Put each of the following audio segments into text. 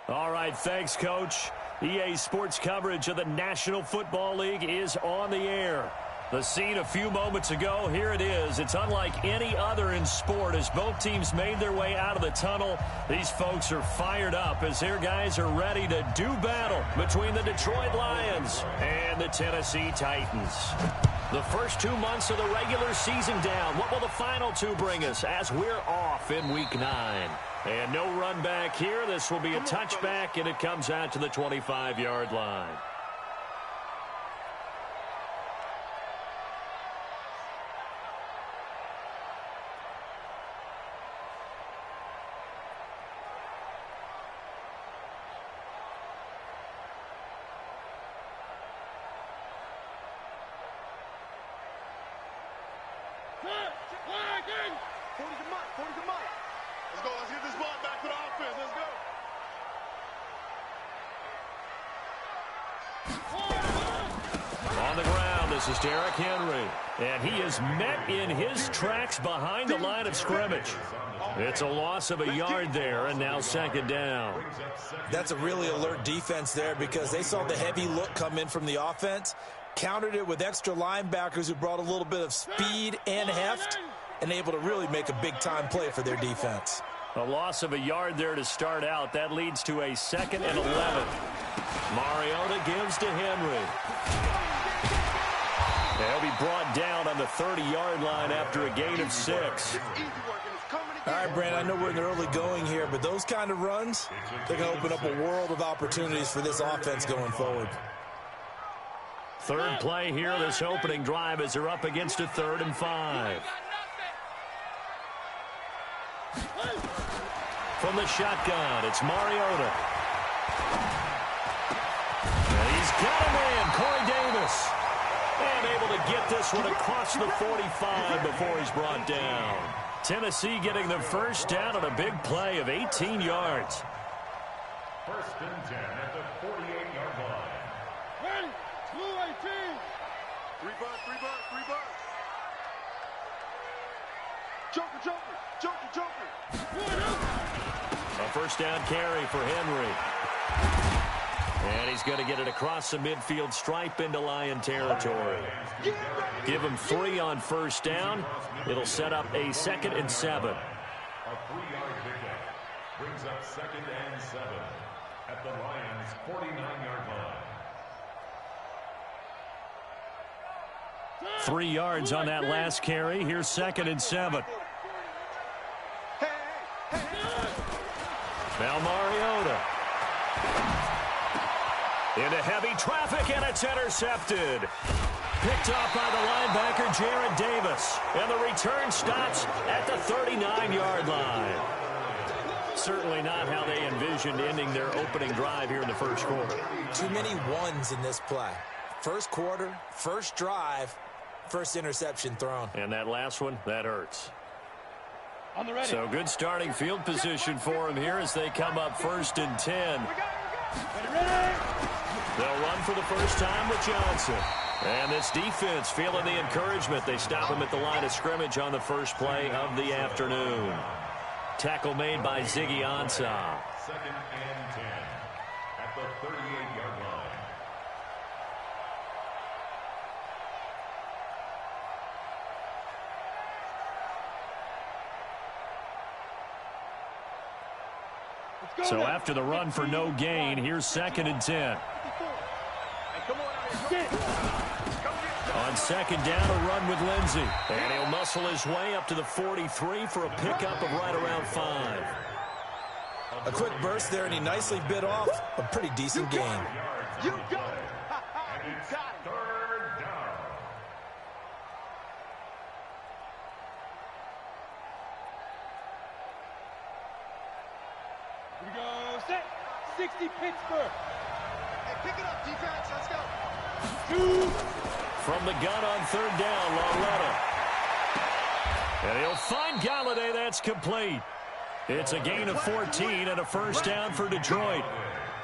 All right, thanks, Coach. EA Sports coverage of the National Football League is on the air. The scene a few moments ago, here it is. It's unlike any other in sport as both teams made their way out of the tunnel. These folks are fired up as their guys are ready to do battle between the Detroit Lions and the Tennessee Titans. The first 2 months of the regular season down. What will the final two bring us as we're off in Week 9? And no run back here. This will be a touchback, and it comes out to the 25-yard line. On the ground, this is Derrick Henry. And he is met in his tracks behind the line of scrimmage. It's a loss of a yard there, and now second down. That's a really alert defense there because they saw the heavy look come in from the offense, countered it with extra linebackers who brought a little bit of speed and heft, and able to really make a big-time play for their defense. A loss of a yard there to start out. That leads to a 2nd and 11. Mariota gives to Henry. They'll be brought down on the 30-yard line after a gain of 6. All right, Brandon, I know we're in the early going here, but those kind of runs, they're going to open up a world of opportunities for this offense going forward. Third play here, this opening drive as they're up against a 3rd and 5. From the shotgun, it's Mariota. And he's got him in, Corey Davis. And able to get this one across the 45 before he's brought down. Tennessee getting the first down on a big play of 18 yards. 1st and 10 at the 48-yard line. 2-18. 3 bucks. Joker. A first down carry for Henry. And he's going to get it across the midfield stripe into Lion territory. Give him 3 on first down. It'll set up a 2nd and 7. A 3-yard pickup brings up 2nd and 7 at the Lions' 49-yard line. 3 yards on that last carry. Here's 2nd and 7. Now Mariota. Into heavy traffic, and it's intercepted. Picked off by the linebacker, Jarrett Davis. And the return stops at the 39-yard line. Certainly not how they envisioned ending their opening drive here in the first quarter. Too many ones in this play. First quarter, first drive, first interception thrown. And that last one, that hurts. On the ready. So good starting field position for them here as they come up 1st and 10. Ready. They'll run for the first time with Johnson. And this defense feeling the encouragement. They stop him at the line of scrimmage on the first play of the afternoon. Tackle made by Ziggy Ansah. 2nd and 10 at the 38-yard line. So after the run for no gain, here's 2nd and 10. On 2nd down, a run with Lindsey. And he'll muscle his way up to the 43 for a pickup of right around 5. A quick burst there, and he nicely bit off a pretty decent gain. You got it. And it's 3rd down. Here we go. Set. 60 Pittsburgh. Hey, pick it up, defense. Let's go. 2. From the gun on 3rd down, Loretta. And he'll find Galladay. That's complete. It's a gain of 14 and a first down for Detroit.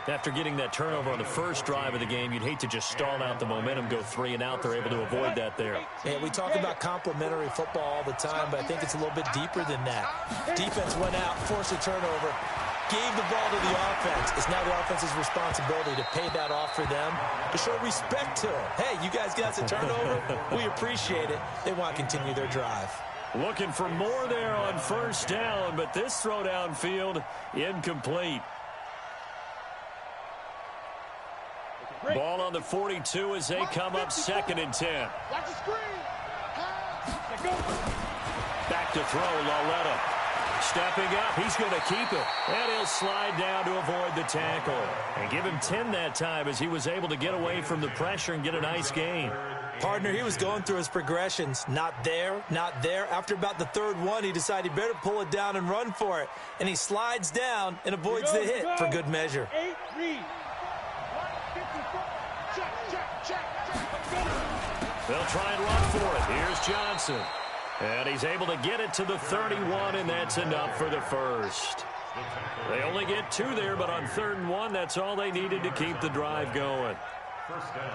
After getting that turnover on the first drive of the game, you'd hate to just stall out the momentum, go 3 and out. They're able to avoid that there. Yeah, we talk about complementary football all the time, but I think it's a little bit deeper than that. Defense went out, forced a turnover, gave the ball to the offense. It's now the offense's responsibility to pay that off for them, to show respect to them. Hey, you guys got a turnover? We appreciate it. They want to continue their drive. Looking for more there on first down, but this throw downfield incomplete. Ball on the 42 as they come up 2nd and 10. Watch the screen. Back to throw, Lauletta. Stepping up, he's going to keep it. And he'll slide down to avoid the tackle. And give him 10 that time as he was able to get away from the pressure and get a nice gain. Partner, he was going through his progressions. Not there, not there. After about the 3rd one, he decided he better pull it down and run for it. And he slides down and avoids the hit for good measure. 8 read. They'll try and run for it. Here's Johnson. And he's able to get it to the 31, and that's enough for the first. They only get 2 there, but on 3rd and 1, that's all they needed to keep the drive going.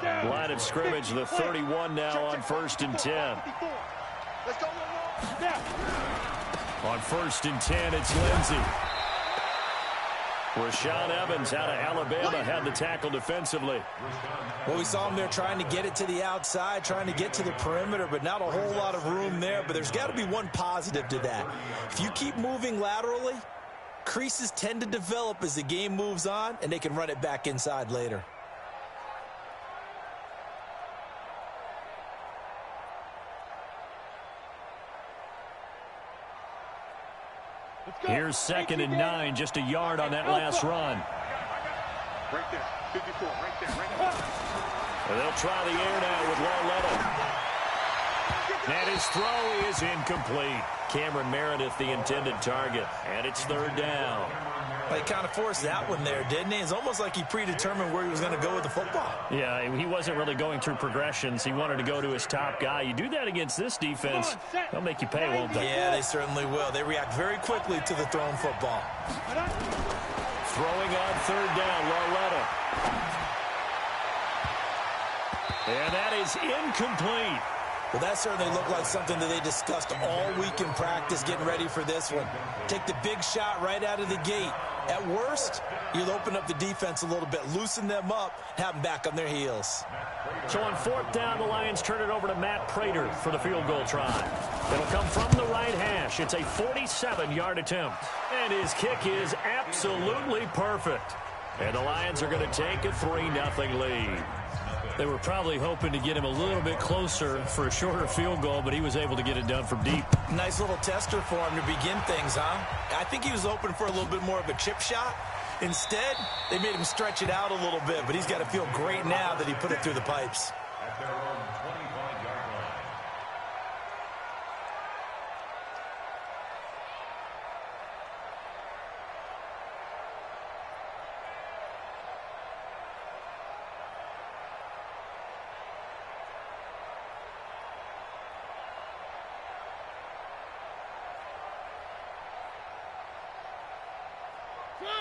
Line of scrimmage, the 31 now on 1st and 10. Let's go. On 1st and 10, it's Lindsey. Rashaan Evans out of Alabama had the tackle defensively. Well, we saw him there trying to get it to the outside, trying to get to the perimeter, but not a whole lot of room there. But there's got to be one positive to that. If you keep moving laterally, creases tend to develop as the game moves on, and they can run it back inside later. Here's 2nd and 9, just a yard on that last run. Right there, 54, right there, right there. And they'll try the air now with Lauletta. And his throw is incomplete. Cameron Meredith, the intended target. And it's 3rd down. He kind of forced that one there, didn't he? It's almost like he predetermined where he was going to go with the football. Yeah, he wasn't really going through progressions. He wanted to go to his top guy. You do that against this defense, they'll make you pay, won't they? Yeah, they certainly will. They react very quickly to the thrown football. Throwing on 3rd down, Lauletta. And that is incomplete. Well, that certainly looked like something that they discussed all week in practice getting ready for this one. Take the big shot right out of the gate. At worst, you'll open up the defense a little bit, loosen them up, have them back on their heels. So on 4th down, the Lions turn it over to Matt Prater for the field goal try. It'll come from the right hash. It's a 47-yard attempt. And his kick is absolutely perfect. And the Lions are going to take a 3-0 lead. They were probably hoping to get him a little bit closer for a shorter field goal, but he was able to get it done from deep. Nice little tester for him to begin things, huh? I think he was hoping for a little bit more of a chip shot. Instead, they made him stretch it out a little bit, but he's got to feel great now that he put it through the pipes. At their own 25-yard line.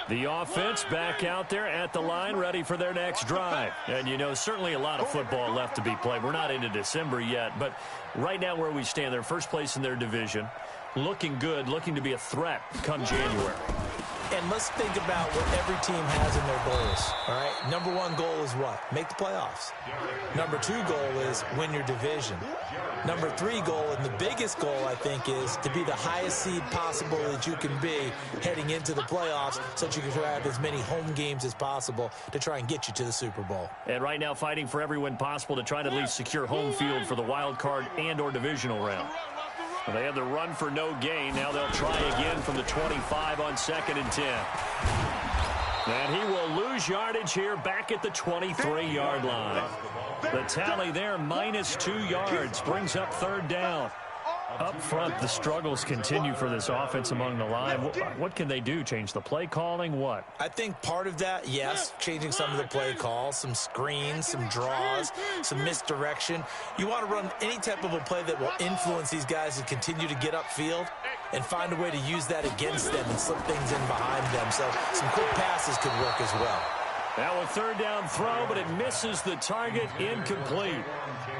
The offense back out there at the line, ready for their next drive. And, you know, certainly a lot of football left to be played. We're not into December yet, but right now where we stand, they're first place in their division, looking good, looking to be a threat come January. And let's think about what every team has in their goals, all right? Number 1 goal is what? Make the playoffs. Number 2 goal is win your division. Number 3 goal, and the biggest goal, I think, is to be the highest seed possible that you can be heading into the playoffs so that you can have as many home games as possible to try and get you to the Super Bowl. And right now fighting for every win possible to try to at least secure home field for the wild card and or divisional round. Well, they had the run for no gain. Now they'll try again from the 25 on 2nd and 10. And he will lose yardage here back at the 23-yard line. The tally there, -2 yards, brings up 3rd down. Up front, the struggles continue for this offense among the line. What can they do? Change the play calling? What? I think part of that, yes, changing some of the play calls, some screens, some draws, some misdirection. You want to run any type of a play that will influence these guys to continue to get upfield and find a way to use that against them and slip things in behind them. So some quick passes could work as well. Now a third down throw, but it misses the target, incomplete.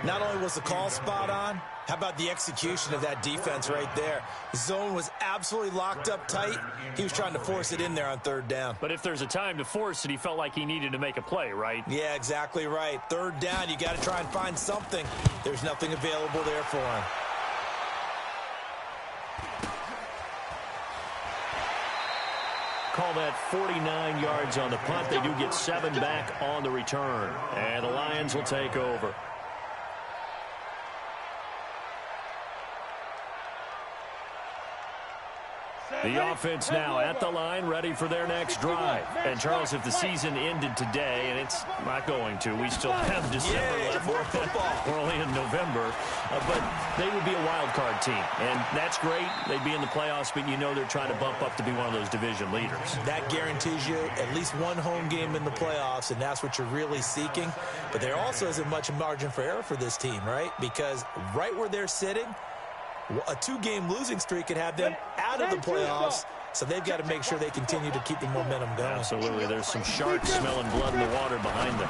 Not only was the call spot on, how about the execution of that defense right there? The zone was absolutely locked up tight. He was trying to force it in there on third down. But if there's a time to force it, he felt like he needed to make a play, right? Yeah, exactly right. Third down, you got to try and find something. There's nothing available there for him. Call that 49 yards on the punt. They do get 7 back on the return. And the Lions will take over. The offense now at the line, ready for their next drive. And, Charles, if the season ended today, and it's not going to, we still have December left. More football. We're only in November. But they would be a wild card team. And that's great. They'd be in the playoffs, but you know they're trying to bump up to be one of those division leaders. That guarantees you at least one home game in the playoffs, and that's what you're really seeking. But there also isn't much margin for error for this team, right? Because right where they're sitting, a 2-game losing streak could have them out of the playoffs, so they've got to make sure they continue to keep the momentum going. Absolutely. There's some sharks smelling blood in the water behind them.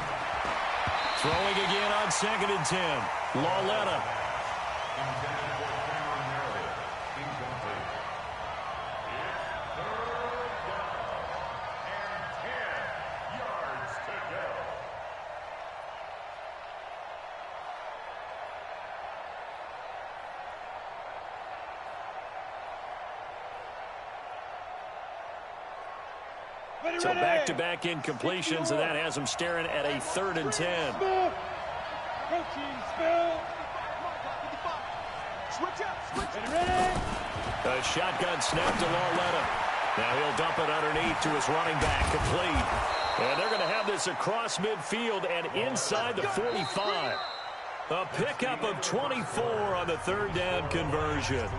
Throwing again on 2nd and 10. Lauletta. So back-to-back incompletions, and that has them staring at a 3rd and 10. A shotgun snap to Lauletta. Now he'll dump it underneath to his running back, complete. And they're going to have this across midfield and inside the 45. A pickup of 24 on the 3rd down conversion.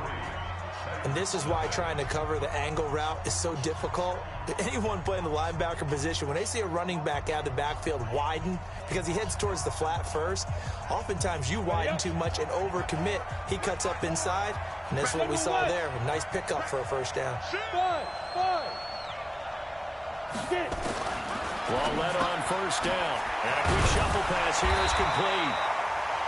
And this is why trying to cover the angle route is so difficult. Anyone playing the linebacker position, when they see a running back out of the backfield widen because he heads towards the flat first, oftentimes you widen too much and overcommit. He cuts up inside, and that's what we saw there. A nice pickup for a first down. Lauletta on first down. And a quick shuffle pass here is complete.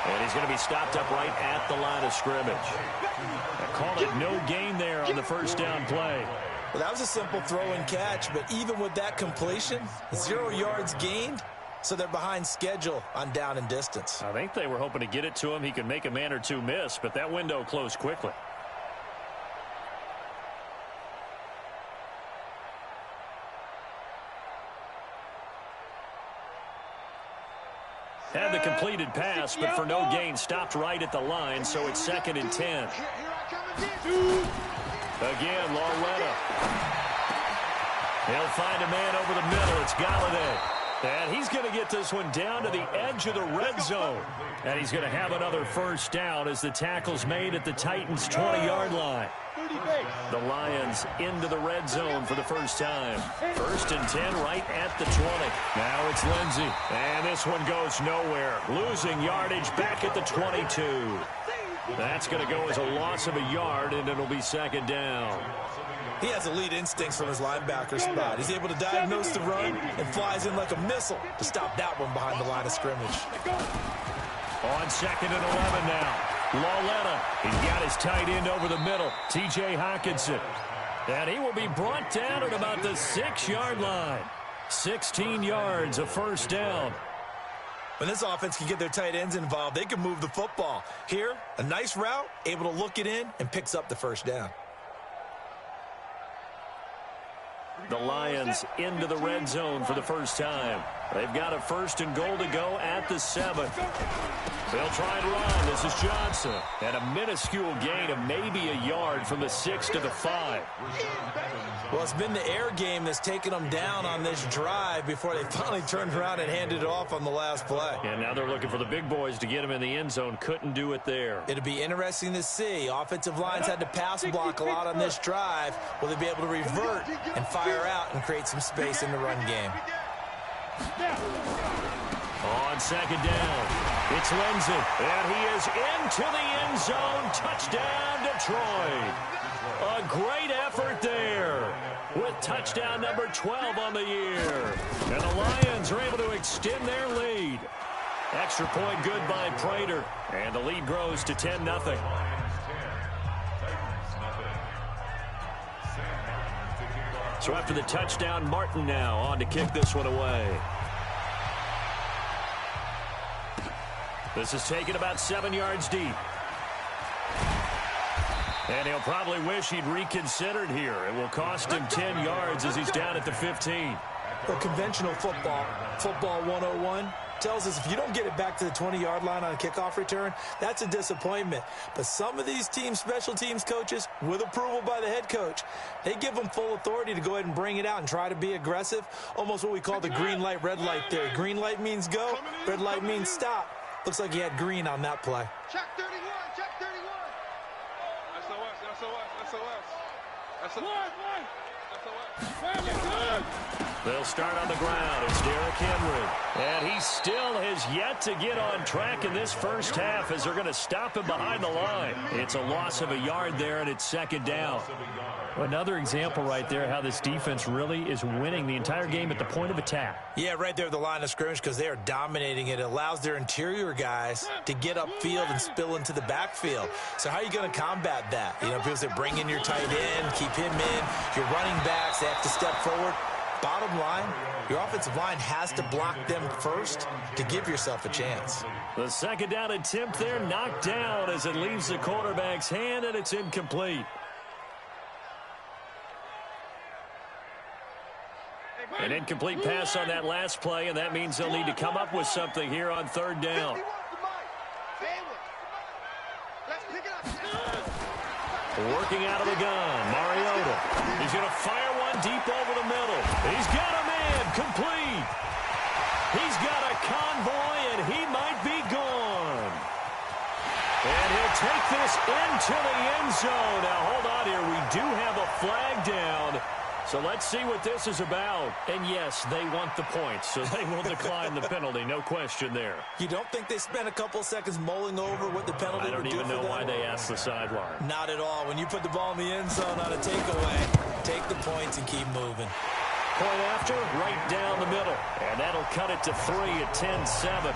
And he's going to be stopped up right at the line of scrimmage. I call it no gain there on the first down play. Well, that was a simple throw and catch, but even with that completion, 0 yards gained, so they're behind schedule on down and distance. I think they were hoping to get it to him. He could make a man or two miss, but that window closed quickly. Had the completed pass, but for no gain, stopped right at the line, so it's 2nd and 10. Again, Lauletta. He'll find a man over the middle. It's Galladay. And he's going to get this one down to the edge of the red zone. And he's going to have another first down as the tackle's made at the Titans' 20-yard line. The Lions into the red zone for the first time. 1st and 10 right at the 20. Now it's Lindsey. And this one goes nowhere. Losing yardage back at the 22. That's going to go as a loss of a yard, and it'll be 2nd down. He has elite instincts from his linebacker spot. He's able to diagnose the run and flies in like a missile to stop that one behind the line of scrimmage. On 2nd and 11 now. Lauletta, he's got his tight end over the middle, T.J. Hockenson. And he will be brought down at about the 6-yard line. 16 yards, a first down. When this offense can get their tight ends involved, they can move the football. Here, a nice route, able to look it in, and picks up the first down. The Lions into the red zone for the first time. They've got a 1st and goal to go at the 7th. They'll try and run. This is Johnson. And a minuscule gain of maybe a yard from the 6 to the 5. Well, it's been the air game that's taken them down on this drive before they finally turned around and handed it off on the last play. And now they're looking for the big boys to get him in the end zone. Couldn't do it there. It'll be interesting to see. Offensive lines had to pass block a lot on this drive. Will they be able to revert and fire out and create some space in the run game? On 2nd down, it's Lindsey. And he is into the end zone. Touchdown, Detroit. A great effort there. with touchdown number 12 on the year. And the Lions are able to extend their lead. Extra point good by Prater. And the lead grows to 10-0. So after the touchdown, Martin now on to kick this one away. This is taken about 7 yards deep. And he'll probably wish he'd reconsidered here. It will cost him 10 yards as he's down at the 15. Well, conventional football 101, tells us if you don't get it back to the 20-yard line on a kickoff return, that's a disappointment. But some of these special teams coaches, with approval by the head coach, they give them full authority to go ahead and bring it out and try to be aggressive, almost what we call the green light, red light theory. Green light means go, red light means stop. Looks like he had green on that play. Check 31, check 31. SOS. They'll start on the ground. It's Derrick Henry. And he still has yet to get on track in this first half as they're going to stop him behind the line. It's a loss of a yard there, and it's second down. Another example right there how this defense really is winning the entire game at the point of attack. Yeah, right there at the line of scrimmage because they are dominating it. It allows their interior guys to get upfield and spill into the backfield. So how are you going to combat that? You know, people say bring in your tight end, keep him in. Your running backs, they have to step forward. Bottom line, your offensive line has to block them first to give yourself a chance. The second down attempt there knocked down as it leaves the quarterback's hand, and it's incomplete. An incomplete pass on that last play, and that means they'll need to come up with something here on third down. Working out of the gun, Mariota. He's going to fire one deep over the middle. He's got a man complete. He's got a convoy, and he might be gone. And he'll take this into the end zone. Now, hold on here. We do have a flag down. So let's see what this is about. And yes, they want the points, so they will decline the penalty. No question there. You don't think they spent a couple seconds mulling over what the penalty would do for them? I don't even know why they asked the sideline. Not at all. When you put the ball in the end zone on a takeaway, take the points and keep moving. Point after, right down the middle. And that'll cut it to 3 at 10-7.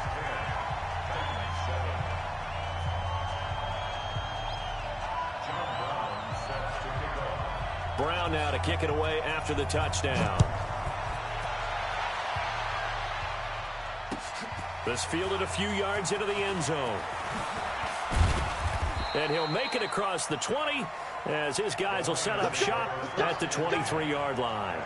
Brown now to kick it away after the touchdown. This fielded a few yards into the end zone. And he'll make it across the 20 as his guys will set up shop at the 23-yard line.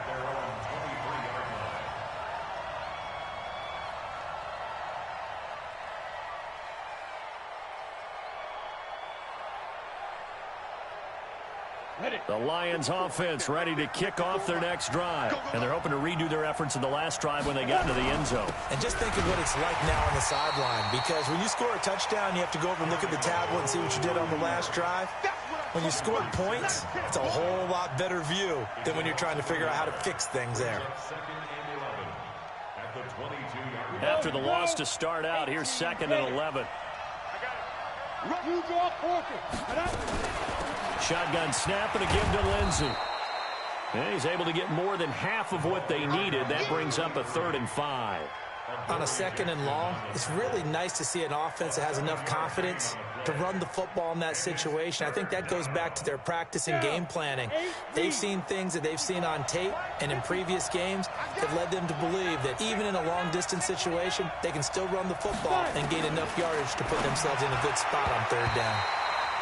The Lions offense ready to kick off their next drive. And they're hoping to redo their efforts in the last drive when they got into the end zone. And just think of what it's like now on the sideline. Because when you score a touchdown, you have to go over and look at the tablet and see what you did on the last drive. When you scored points, it's a whole lot better view than when you're trying to figure out how to fix things there. After the loss to start out, here's 2nd and 11. Shotgun snap and a give to Lindsey. And he's able to get more than half of what they needed. That brings up a 3rd and 5. On a 2nd and long, it's really nice to see an offense that has enough confidence to run the football in that situation. I think that goes back to their practice and game planning. They've seen things that they've seen on tape and in previous games that led them to believe that even in a long-distance situation, they can still run the football and gain enough yardage to put themselves in a good spot on 3rd down.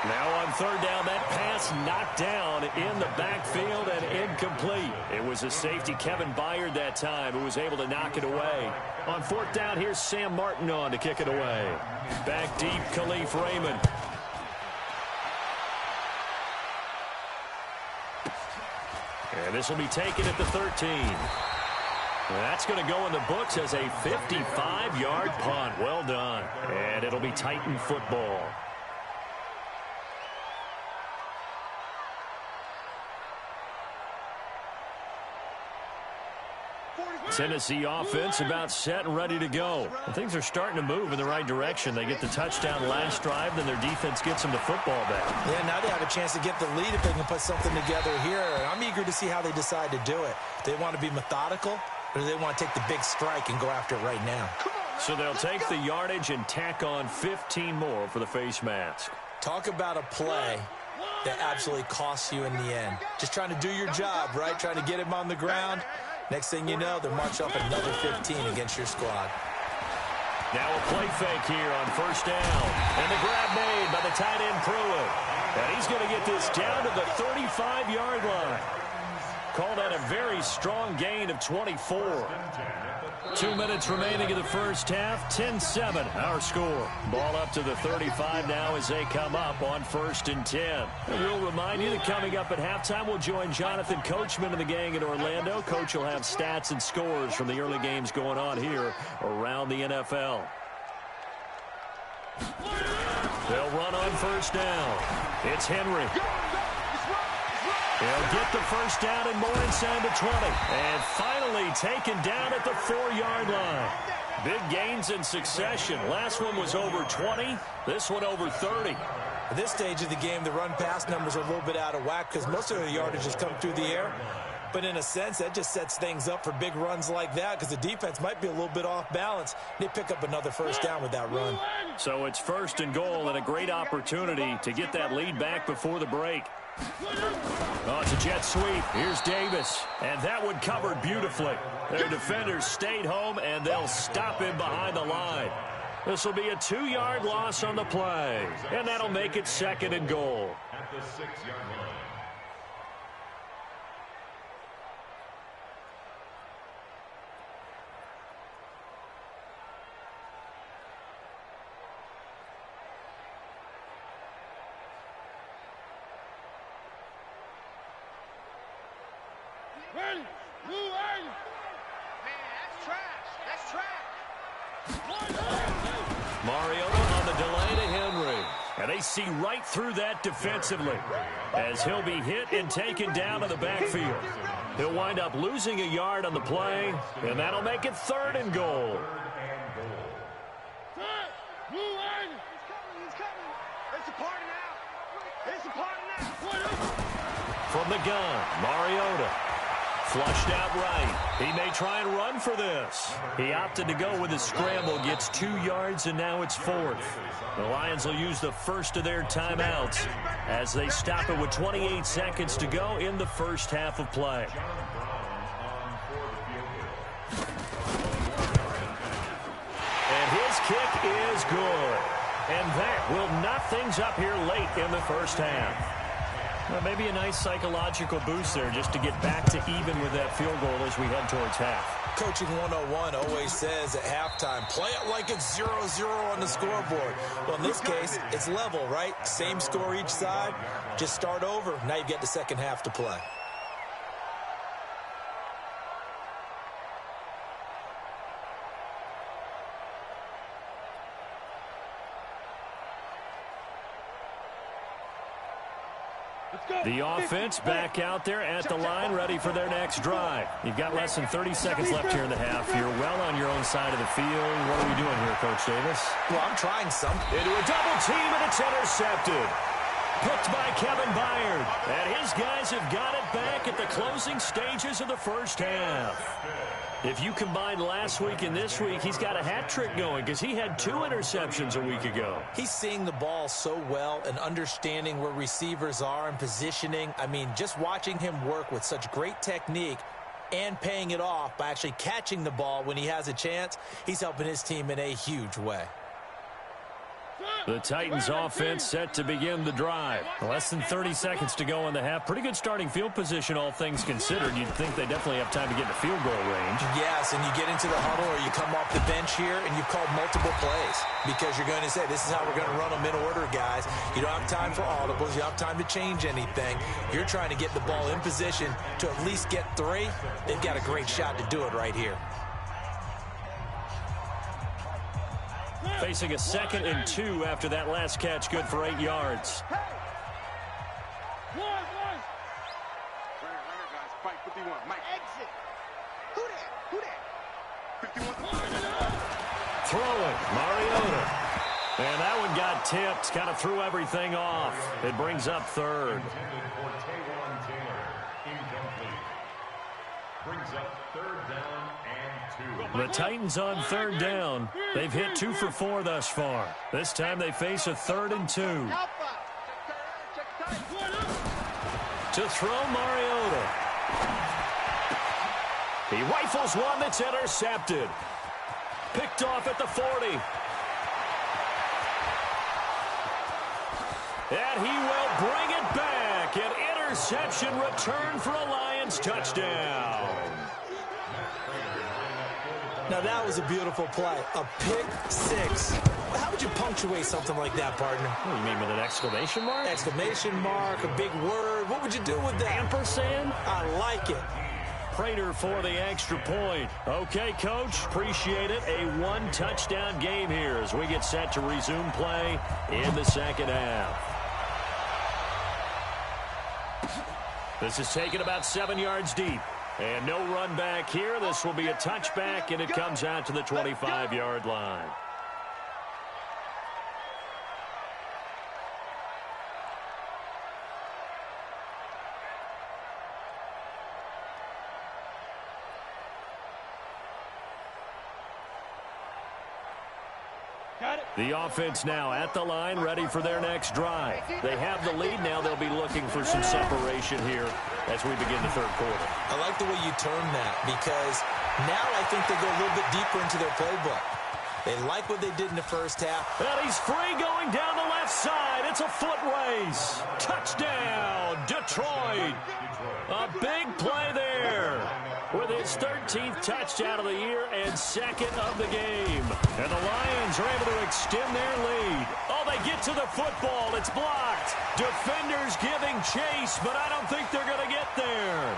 Now on 3rd down, that pass knocked down in the backfield and incomplete. It was a safety, Kevin Byard, that time, who was able to knock it away. On 4th down, here's Sam Martin on to kick it away. Back deep, Khalif Raymond. And this will be taken at the 13. That's going to go in the books as a 55-yard punt. Well done. And it'll be Titan football. Tennessee offense about set and ready to go. And things are starting to move in the right direction. They get the touchdown last drive, then their defense gets them the football back. Yeah, now they have a chance to get the lead if they can put something together here. I'm eager to see how they decide to do it. Do they want to be methodical, or do they want to take the big strike and go after it right now? So they'll take the yardage and tack on 15 more for the face mask. Talk about a play that absolutely costs you in the end. Just trying to do your job, right? Trying to get him on the ground. Next thing you know, they'll march up another 15 against your squad. Now a play fake here on first down. And the grab made by the tight end Pruitt. And he's going to get this down to the 35-yard line. Called out a very strong gain of 24. 2 minutes remaining in the first half. 10-7 our score. Ball up to the 35 now as they come up on 1st and 10. And we'll remind you that coming up at halftime, we'll join Jonathan Coachman and the gang in Orlando. Coach will have stats and scores from the early games going on here around the NFL. They'll run on first down. It's Henry. He'll get the first down and more inside the 20. And finally taken down at the 4-yard line. Big gains in succession. Last one was over 20. This one over 30. At this stage of the game, the run-pass numbers are a little bit out of whack because most of the yardage has come through the air. But in a sense, that just sets things up for big runs like that because the defense might be a little bit off balance. They pick up another first down with that run. So it's 1st and goal and a great opportunity to get that lead back before the break. Oh, it's a jet sweep. Here's Davis. And that one covered beautifully. Their defenders stayed home, and they'll stop him behind the line. This will be a 2-yard loss on the play. And that'll make it 2nd and goal. At the 6-yard line. Mariota on the delay to Henry. And they see right through that defensively as he'll be hit and taken down to the backfield. He'll wind up losing a yard on the play, and that'll make it 3rd and goal. From the gun, Mariota. Flushed out right. He may try and run for this. He opted to go with his scramble, gets 2 yards, and now it's 4th. The Lions will use the first of their timeouts as they stop it with 28 seconds to go in the first half of play. And his kick is good. And that will knock things up here late in the first half. Well, maybe a nice psychological boost there just to get back to even with that field goal as we head towards half. Coaching 101 always says at halftime, play it like it's 0-0 on the scoreboard. Well, in this case, it's level, right? Same score each side. Just start over. Now you get the second half to play. The offense back out there at the line, ready for their next drive. You've got less than 30 seconds left here in the half. You're well on your own side of the field. What are we doing here, Coach Davis? Well, I'm trying something. Into a double team, and it's intercepted. Picked by Kevin Byard. And his guys have got it back at the closing stages of the first half. If you combine last week and this week, he's got a hat trick going because he had 2 interceptions a week ago. He's seeing the ball so well and understanding where receivers are and positioning. I mean, just watching him work with such great technique and paying it off by actually catching the ball when he has a chance, he's helping his team in a huge way. The Titans offense set to begin the drive. Less than 30 seconds to go in the half. Pretty good starting field position, all things considered. You'd think they definitely have time to get in the field goal range. Yes, and you get into the huddle or you come off the bench here and you've called multiple plays because you're going to say, this is how we're going to run them in order, guys. You don't have time for audibles. You don't have time to change anything. You're trying to get the ball in position to at least get 3. They've got a great shot to do it right here. Facing a 2nd and 2 after that last catch, good for 8 yards. Right here, guys. Fight 51. Mike. Exit. Who that? Throwing, Mariota. And that one got tipped, kind of threw everything off. It brings up third. Intended for Taywan Taylor. Incomplete. Brings up third down and 2. The Titans on third down. They've hit 2 for 4 thus far. This time they face a 3rd and 2. To throw, Mariota. He rifles one that's intercepted. Picked off at the 40. And he will bring it back. An interception return for a Lions touchdown. Now, that was a beautiful play. A pick 6. How would you punctuate something like that, partner? What do you mean, with an exclamation mark? Exclamation mark, a big word. What would you do with that? Ampersand? I like it. Prater for the extra point. Okay, Coach, appreciate it. A 1-touchdown game here as we get set to resume play in the second half. This is taken about 7 yards deep. And no run back here. This will be a touchback, and it comes out to the 25-yard line. The offense now at the line, ready for their next drive. They have the lead now. They'll be looking for some separation here as we begin the third quarter. I like the way you term that, because now I think they go a little bit deeper into their playbook. They like what they did in the first half. And he's free going down the left side. It's a foot race. Touchdown, Detroit. A big play there with his 13th touchdown of the year and 2nd of the game. And the Lions are able to extend their lead. Oh, they get to the football. It's blocked. Defenders giving chase, but I don't think they're going to get there.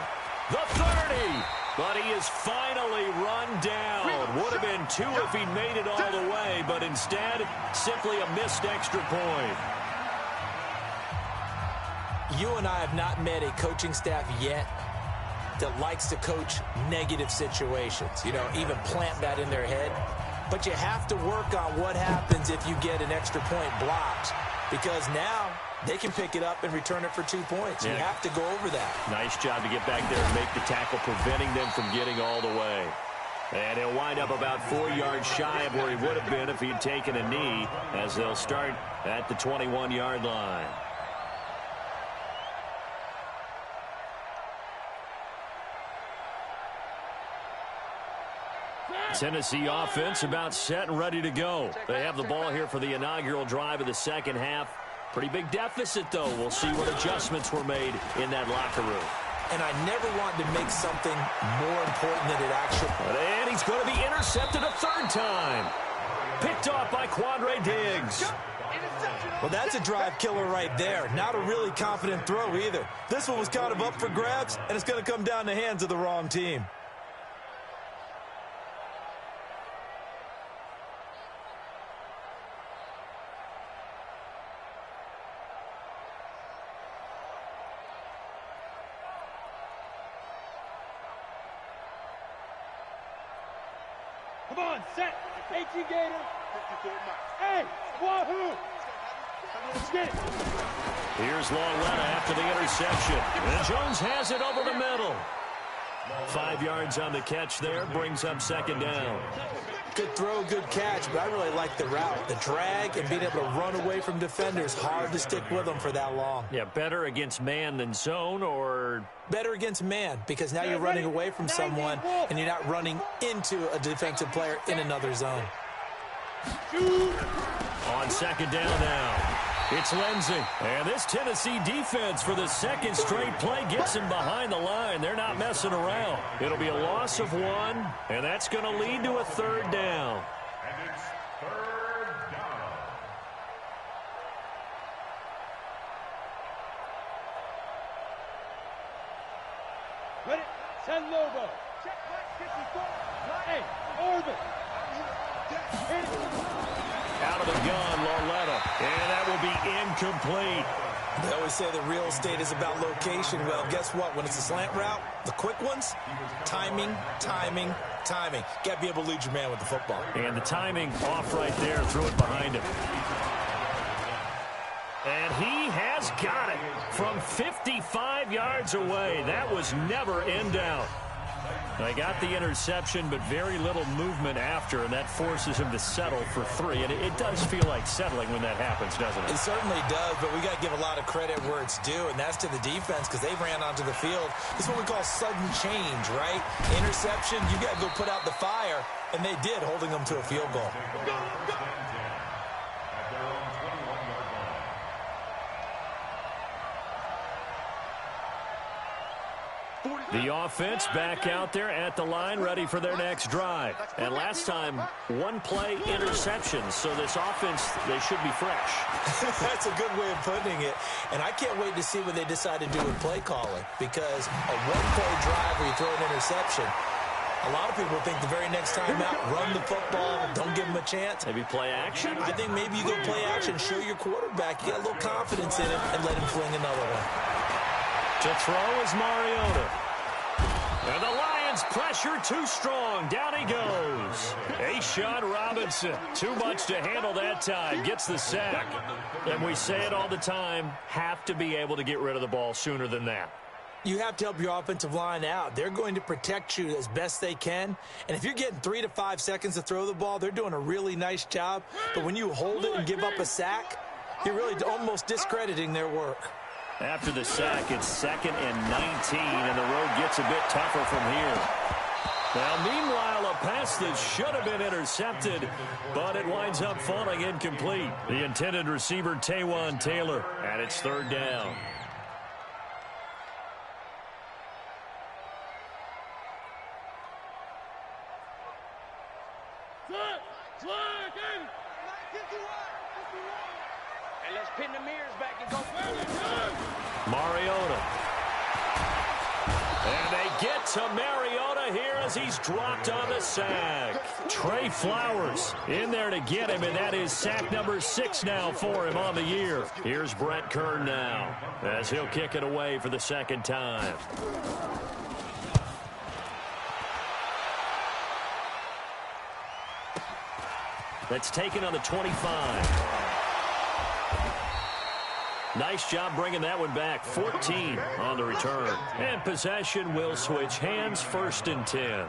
The 30. But he is finally run down. Would have been 2 if he made it all the way, but instead, simply a missed extra point. You and I have not met a coaching staff yet that likes to coach negative situations. You know, even plant that in their head. But you have to work on what happens if you get an extra point blocked, because now they can pick it up and return it for 2 points. You have to go over that. Nice job to get back there and make the tackle, preventing them from getting all the way. And he'll wind up about 4 yards shy of where he would have been if he'd taken a knee, as they'll start at the 21-yard line. Tennessee offense about set and ready to go. They have the ball here for the inaugural drive of the second half. Pretty big deficit, though. We'll see what adjustments were made in that locker room. And I never wanted to make something more important than it actually. And he's going to be intercepted a 3rd time. Picked off by Quandre Diggs. Well, that's a drive killer right there. Not a really confident throw either. This one was kind of up for grabs, and it's going to come down the hands of the wrong team. Come on, set. H.E. Gator. Hey, wahoo. Let's get it. Here's Longetta after the interception. And Jones has it over the middle. 5 yards on the catch there. Brings up 2nd down. Good throw, good catch, but I really like the route. The drag and being able to run away from defenders. Hard to stick with them for that long. Yeah, better against man than zone, or... Better against man, because now you're running away from someone and you're not running into a defensive player in another zone. On 2nd down now. It's Lindsey. And this Tennessee defense for the 2nd straight play gets him behind the line. They're not messing around. It'll be a loss of 1, and that's going to lead to a 3rd down. And it's 3rd down. Ready? Send Lobo. Check back 54. Hey, Orbit. Out of the gun, Longetta. And that will be incomplete. They always say the real estate is about location. Well, guess what? When it's a slant route, the quick ones, timing, timing, timing. Got to be able to lead your man with the football. And the timing off right there. Threw it behind him. And he has got it from 55 yards away. That was never in doubt. They got the interception, but very little movement after, and that forces him to settle for 3. And it does feel like settling when that happens, doesn't it? It certainly does, but we got to give a lot of credit where it's due, and that's to the defense because they ran onto the field. This is what we call sudden change, right? Interception, you got to go put out the fire, and they did, holding them to a field goal. The offense back out there at the line, ready for their next drive. And last time, one-play interceptions, so this offense, they should be fresh. That's a good way of putting it. And I can't wait to see what they decide to do with play calling, because a one-play drive where you throw an interception, a lot of people think the very next time out, run the football, don't give them a chance. Maybe play action? I think maybe you go play action, show your quarterback, you got a little confidence in him, and let him fling another one. To throw is Mariota. And the Lions pressure too strong. Down he goes. A'Shawn Robinson. Too much to handle that time. Gets the sack. And we say it all the time, have to be able to get rid of the ball sooner than that. You have to help your offensive line out. They're going to protect you as best they can. And if you're getting 3 to 5 seconds to throw the ball, they're doing a really nice job. But when you hold it and give up a sack, you're really almost discrediting their work. After the sack, it's 2nd and 19, and the road gets a bit tougher from here. Now, meanwhile, a pass that should have been intercepted, but it winds up falling incomplete. The intended receiver, Taywan Taylor, and it's 3rd down. And let's pin the mirrors back and go. Mariota. And they get to Mariota here as he's dropped on the sack. Trey Flowers in there to get him, and that is sack number 6 now for him on the year. Here's Brett Kern now as he'll kick it away for the 2nd time. That's taken on the 25. Nice job bringing that one back. 14 on the return. And possession will switch hands. 1st and 10.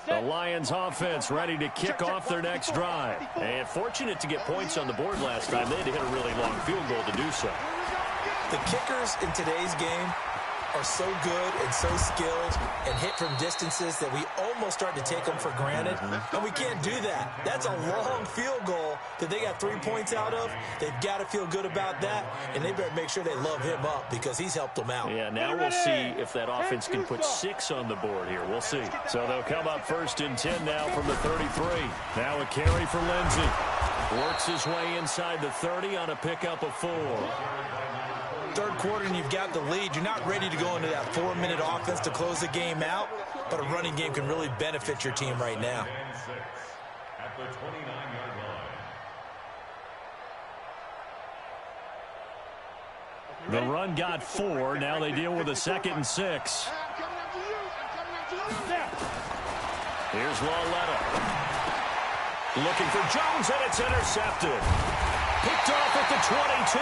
The Lions offense ready to kick off their next drive. And fortunate to get points on the board last time. They had to hit a really long field goal to do so. The kickers in today's game are so good and so skilled and hit from distances that we almost start to take them for granted. And we can't do that. That's a long field goal that they got 3 points out of. They've got to feel good about that, and they better make sure they love him up because he's helped them out. Yeah, now we'll see if that offense can put 6 on the board here. We'll see. So they'll come up 1st and 10 now from the 33. Now a carry for Lindsey. Works his way inside the 30 on a pickup of 4. 3rd quarter and you've got the lead. You're not ready to go into that 4-minute offense to close the game out, but a running game can really benefit your team right now. At the 29-yard line. The run got 4. Now they deal with a 2nd and 6. Here's Lauletta. Looking for Jones, and it's intercepted. Picked off at the 22.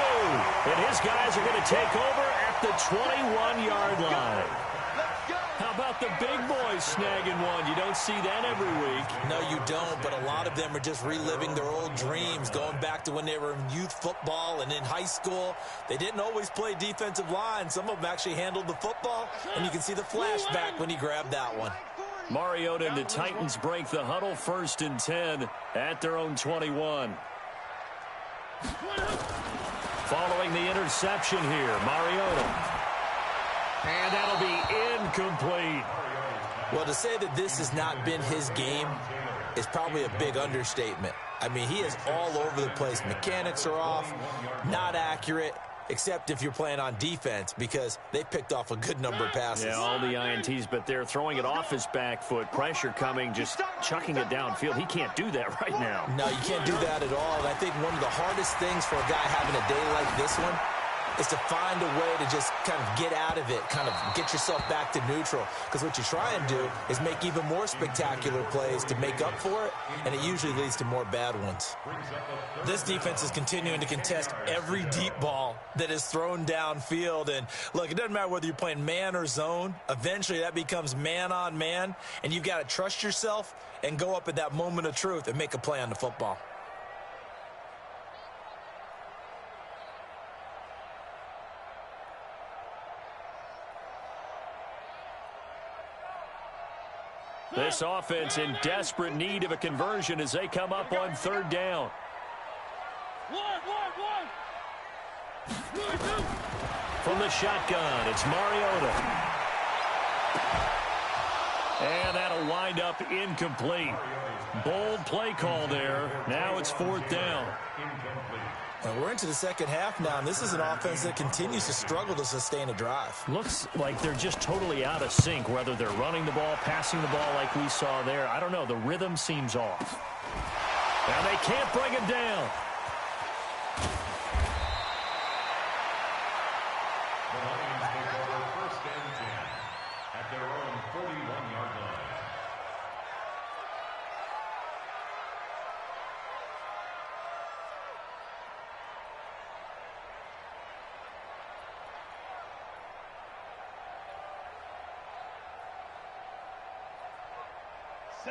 And his guys are going to take over at the 21-yard line. How about the big boys snagging one? You don't see that every week. No, you don't, but a lot of them are just reliving their old dreams, going back to when they were in youth football and in high school. They didn't always play defensive line. Some of them actually handled the football, and you can see the flashback when he grabbed that one. Mariota and the Titans break the huddle. 1st and 10 at their own 21. Following the interception here, Mariota. And that'll be incomplete. Well, to say that this has not been his game is probably a big understatement. I mean, he is all over the place. Mechanics are off, not accurate. except if you're playing on defense, because they picked off a good number of passes. Yeah, all the INTs, but they're throwing it off his back foot. Pressure coming, just chucking it downfield. He can't do that right now. No, you can't do that at all. And I think one of the hardest things for a guy having a day like this one is to find a way to just kind of get out of it, kind of get yourself back to neutral. Because what you try and do is make even more spectacular plays to make up for it, and it usually leads to more bad ones. This defense is continuing to contest every deep ball that is thrown downfield. And look, it doesn't matter whether you're playing man or zone. Eventually that becomes man on man, and you've got to trust yourself and go up at that moment of truth and make a play on the football. This offense in desperate need of a conversion as they come up on third down. From the shotgun, it's Mariota. And that'll wind up incomplete. Bold play call there. Now it's fourth down. We're into the second half now, and this is an offense that continues to struggle to sustain a drive. Looks like they're just totally out of sync, whether they're running the ball, passing the ball like we saw there. I don't know. The rhythm seems off. And they can't bring him down. The Lions take over first and 10 at their own 41-yard line.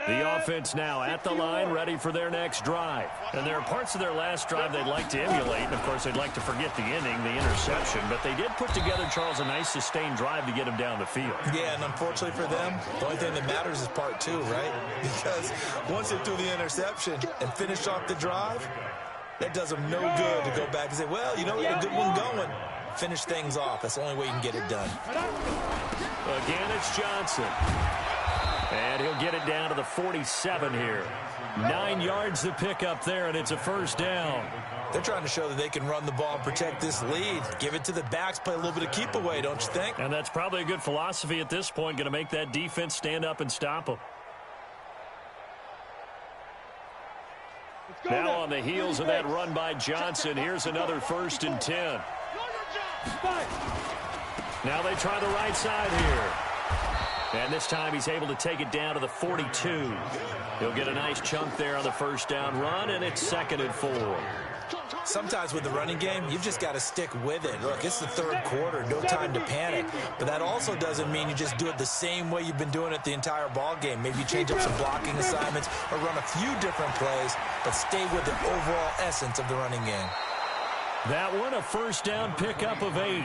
The offense now at the line, ready for their next drive. And there are parts of their last drive they'd like to emulate. And, of course, they'd like to forget the inning, the interception. But they did put together, Charles, a nice sustained drive to get him down the field. Yeah, and unfortunately for them, the only thing that matters is part two, right? Because once they threw the interception and finished off the drive, that does them no good to go back and say, well, you know, we had a good one going. Finish things off. That's the only way you can get it done. Again, it's Johnson. And he'll get it down to the 47 here. 9 yards to pick up there, and it's a first down. They're trying to show that they can run the ball and protect this lead. Give it to the backs, play a little bit of keep away, don't you think? And that's probably a good philosophy at this point, going to make that defense stand up and stop them. Now on the heels of that run by Johnson, here's another first and 10. Now they try the right side here. And this time he's able to take it down to the 42. He'll get a nice chunk there on the first down run, and it's 2nd and 4. Sometimes with the running game, you've just got to stick with it. Look, it's the third quarter, no time to panic. But that also doesn't mean you just do it the same way you've been doing it the entire ball game. Maybe change up some blocking assignments or run a few different plays, but stay with the overall essence of the running game. That one, a first down pickup of 8.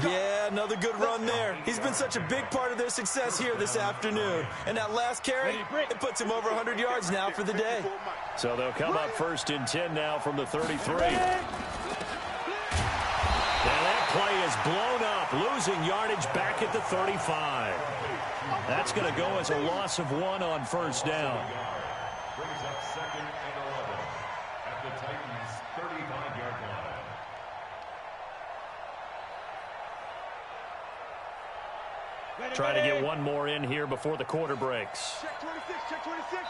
Yeah, another good run there. He's been such a big part of their success here this afternoon. And that last carry, it puts him over 100 yards now for the day. So they'll come up first and 10 now from the 33. And that play is blown up, losing yardage back at the 35. That's going to go as a loss of 1 on first down. Brings up 2nd and 11 at the Titans' 35-yard line. Try to get one more in here before the quarter breaks. Check 26, check 26.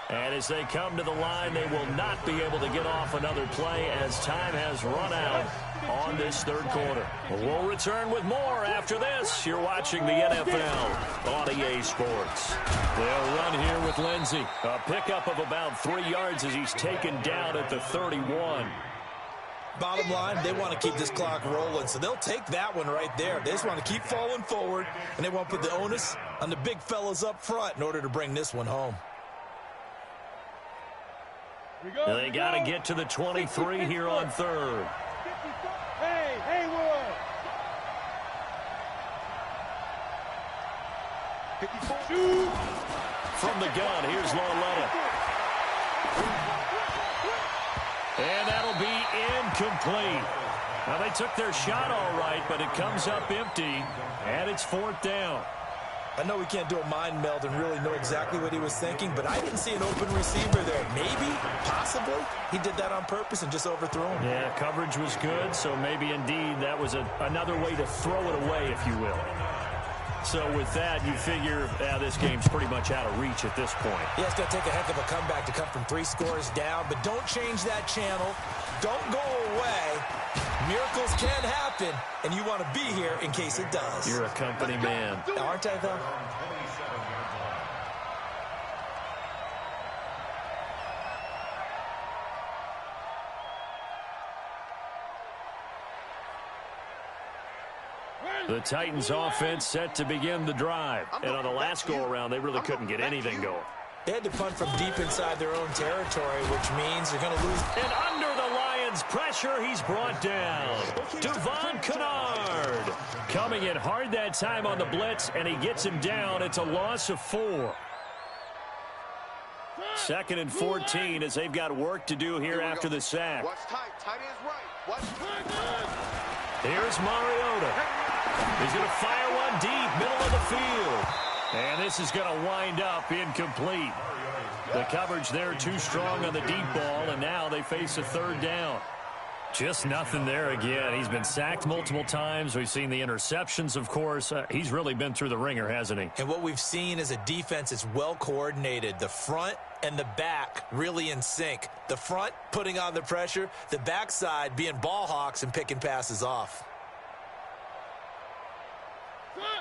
And as they come to the line, they will not be able to get off another play as time has run out on this third quarter. We'll return with more after this. You're watching the NFL on EA Sports. They'll run here with Lindsey. A pickup of about 3 yards as he's taken down at the 31. Bottom line, they want to keep this clock rolling, so they'll take that one right there. They just want to keep falling forward, and they want to put the onus on the big fellas up front in order to bring this one home. They got to get to the 23 here on third. Hey, Haywood. 54. Shoot. From the gun, here's Lauletta. And that'll be incomplete. Now, they took their shot all right, but it comes up empty, and it's fourth down. I know we can't do a mind meld and really know exactly what he was thinking, but I didn't see an open receiver there. Maybe, possibly, he did that on purpose and just overthrew him. Yeah, coverage was good, so maybe indeed that was another way to throw it away, if you will. So with that, you figure this game's pretty much out of reach at this point. Yeah, it's going to take a heck of a comeback to come from 3 scores down, but don't change that channel. Don't go away. Miracles can happen, and you want to be here in case it does. You're a company man. Aren't I, though? The Titans offense set to begin the drive. And on the last go-around, they really couldn't get anything going. They had to punt from deep inside their own territory, which means they're going to lose. And under the Lions' pressure, he's brought down. Devon Kennard coming in hard that time on the blitz, and he gets him down. It's a loss of 4. 2nd and 14 as they've got work to do here after the sack. Watch tight. Tight ends right. Watch tight. Here's Mariota. He's going to fire one deep, middle of the field. And this is going to wind up incomplete. The coverage there too strong on the deep ball, and now they face a 3rd down. Just nothing there again. He's been sacked multiple times. We've seen the interceptions, of course. He's really been through the ringer, hasn't he? And what we've seen is a defense that's well coordinated. The front and the back really in sync. The front putting on the pressure, the backside being ball hawks and picking passes off.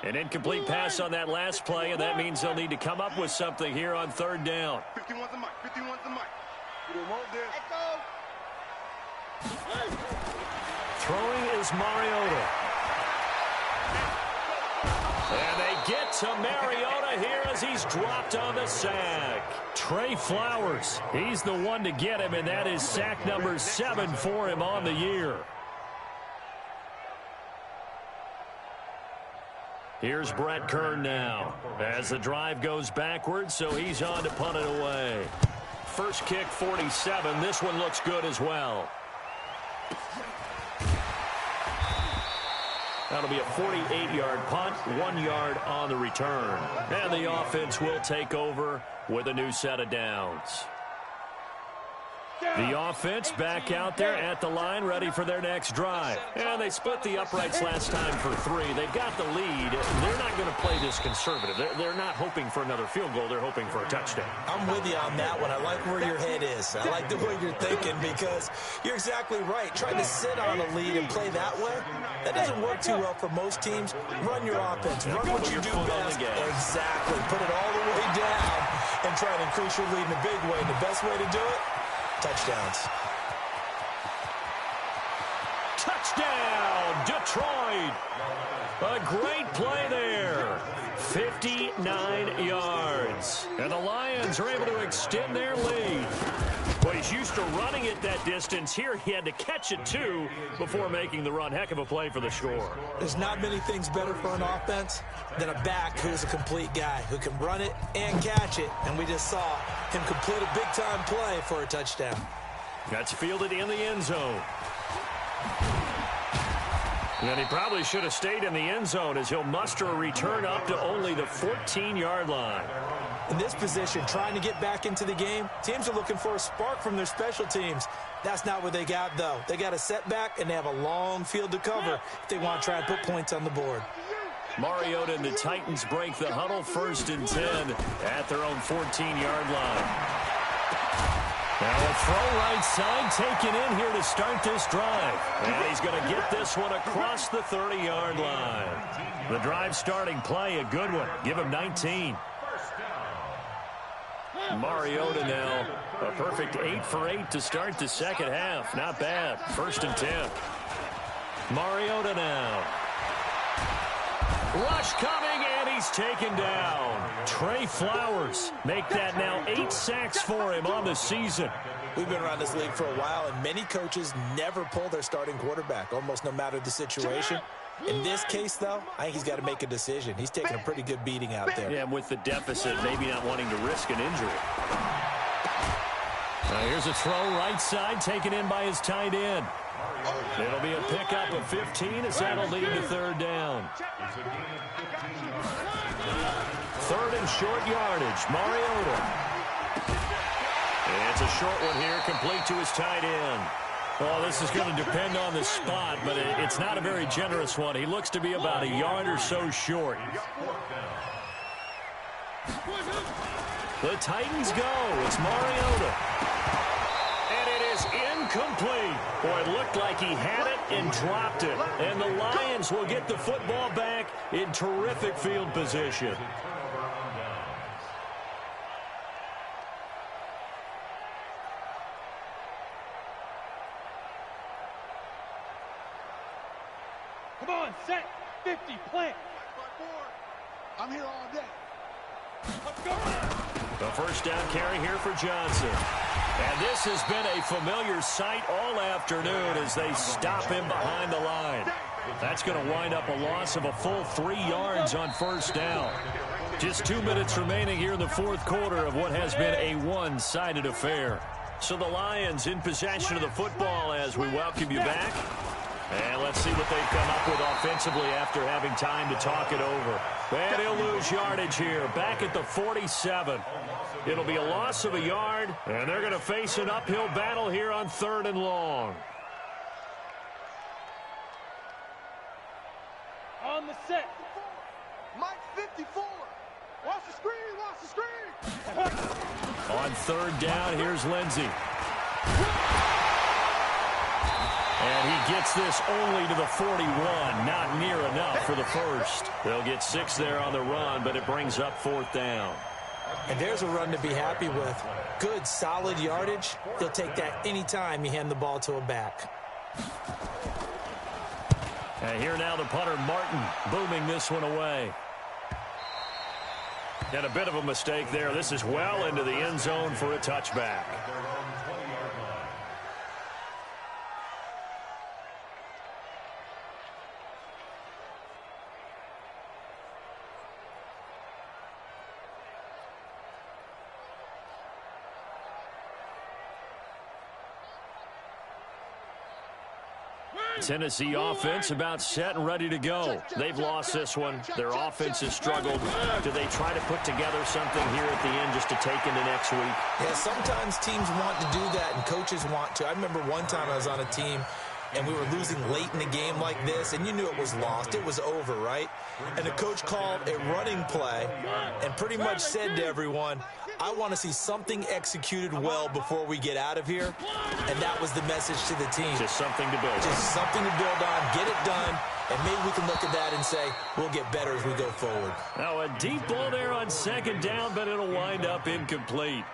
An incomplete pass on that last play, and that means they'll need to come up with something here on 3rd down. 51's the mic. 51's the mic. You don't want this. Throwing is Mariota. And they get to Mariota here as he's dropped on the sack. Trey Flowers, he's the one to get him, and that is sack number 7 for him on the year. Here's Brett Kern now as the drive goes backwards, so he's on to punt it away. First kick, 47. This one looks good as well. That'll be a 48-yard punt, 1 yard on the return. And the offense will take over with a new set of downs. The offense back out there at the line, ready for their next drive. And they split the uprights last time for 3. They've got the lead. They're not going to play this conservative. They're not hoping for another field goal. They're hoping for a touchdown. I'm with you on that one. I like where your head is. I like the way you're thinking because you're exactly right. Trying to sit on a lead and play that way, that doesn't work too well for most teams. Run your offense. Run what you do best. Exactly. Put it all the way down and try and increase your lead in a big way. The best way to do it, touchdowns. Touchdown, Detroit. A great play there. 59 yards. And the Lions are able to extend their lead. Well, he's used to running it that distance. Here he had to catch it, too, before making the run. Heck of a play for the score. There's not many things better for an offense than a back who's a complete guy, who can run it and catch it. And we just saw him complete a big-time play for a touchdown. That's fielded in the end zone. And he probably should have stayed in the end zone as he'll muster a return up to only the 14-yard line. In this position, trying to get back into the game, teams are looking for a spark from their special teams. That's not what they got, though. They got a setback, and they have a long field to cover if they want to try and put points on the board. Mariota and the Titans break the huddle, 1st and 10 at their own 14-yard line. Now a throw right side taken in here to start this drive. And he's going to get this one across the 30-yard line. The drive starting play, a good one. Give him 19. Mariota now, a perfect 8 for 8 to start the second half. Not bad. 1st and 10. Mariota now. Rush coming, and he's taken down. Trey Flowers make that now 8 sacks for him on the season. We've been around this league for a while, and many coaches never pull their starting quarterback, almost no matter the situation. In this case, though, I think he's got to make a decision. He's taking a pretty good beating out there. Yeah, and with the deficit, maybe not wanting to risk an injury. Now here's a throw right side taken in by his tight end. It'll be a pickup of 15 as that'll lead to third down. Third and short yardage. Mariota. It's a short one here, complete to his tight end. Well, this is going to depend on the spot, but it's not a very generous one. He looks to be about a yard or so short. The Titans go. It's Mariota. And it is incomplete. Boy, it looked like he had it and dropped it. And the Lions will get the football back in terrific field position. Come on, set, 50, plant. I'm here all day. Let's go. The first down carry here for Johnson. And this has been a familiar sight all afternoon as they stop him behind the line. That's going to wind up a loss of a full 3 yards on first down. Just 2 minutes remaining here in the fourth quarter of what has been a one-sided affair. So the Lions in possession of the football as we welcome you back. And let's see what they've come up with offensively after having time to talk it over. And he'll lose yardage here, back at the 47. It'll be a loss of a yard, and they're going to face an uphill battle here on 3rd and long. On the set. Mike 54. Watch the screen, watch the screen. On 3rd down, here's Lindsey. And he gets this only to the 41, not near enough for the first. They'll get 6 there on the run, but it brings up 4th down. And there's a run to be happy with. Good, solid yardage. He'll take that anytime you hand the ball to a back. And here now the punter, Martin, booming this one away. And a bit of a mistake there. This is well into the end zone for a touchback. Tennessee offense about set and ready to go. They've lost this one. Their offense has struggled. Do they try to put together something here at the end just to take into next week? Yeah, sometimes teams want to do that and coaches want to. I remember one time I was on a team and we were losing late in a game like this, and you knew it was lost. It was over, right? And the coach called a running play and pretty much said to everyone, I want to see something executed well before we get out of here. And that was the message to the team. Just something to build on. Just something to build on, get it done, and maybe we can look at that and say, we'll get better as we go forward. Now a deep ball there on 2nd down, but it'll wind up incomplete.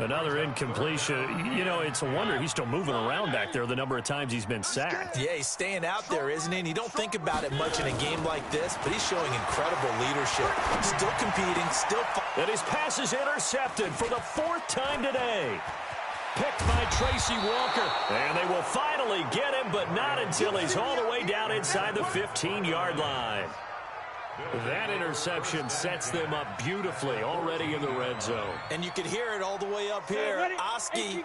Another incompletion. You know, it's a wonder he's still moving around back there the number of times he's been sacked. Yeah, he's staying out there, isn't he? And you don't think about it much in a game like this, but he's showing incredible leadership. Still competing, still... And his pass is intercepted for the 4th time today. Picked by Tracy Walker. And they will finally get him, but not until he's all the way down inside the 15-yard line. That interception sets them up beautifully already in the red zone. And you can hear it all the way up here. Oski,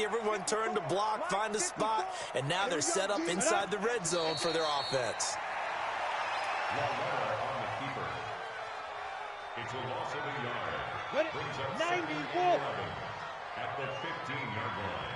everyone turned to block, find a spot, and now they're set up inside the red zone for their offense. It's a loss of a yard. Brings up 91 at the 15-yard line.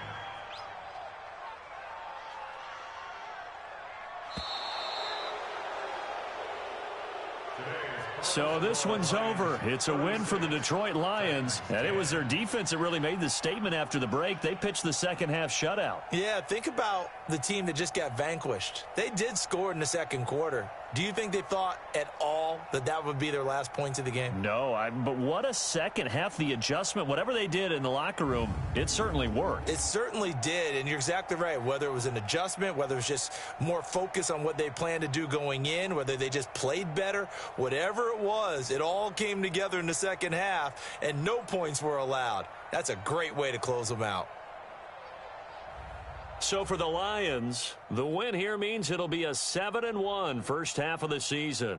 So this one's over. It's a win for the Detroit Lions, and it was their defense that really made the statement after the break. They pitched the second-half shutout. Yeah, think about the team that just got vanquished. They did score in the second quarter. Do you think they thought at all that that would be their last points of the game? No, but what a second half. The adjustment, whatever they did in the locker room, it certainly worked. It certainly did, and you're exactly right. Whether it was an adjustment, whether it was just more focus on what they planned to do going in, whether they just played better, whatever it was, it all came together in the second half, and no points were allowed. That's a great way to close them out. So for the Lions, the win here means it'll be a 7-1 first half of the season.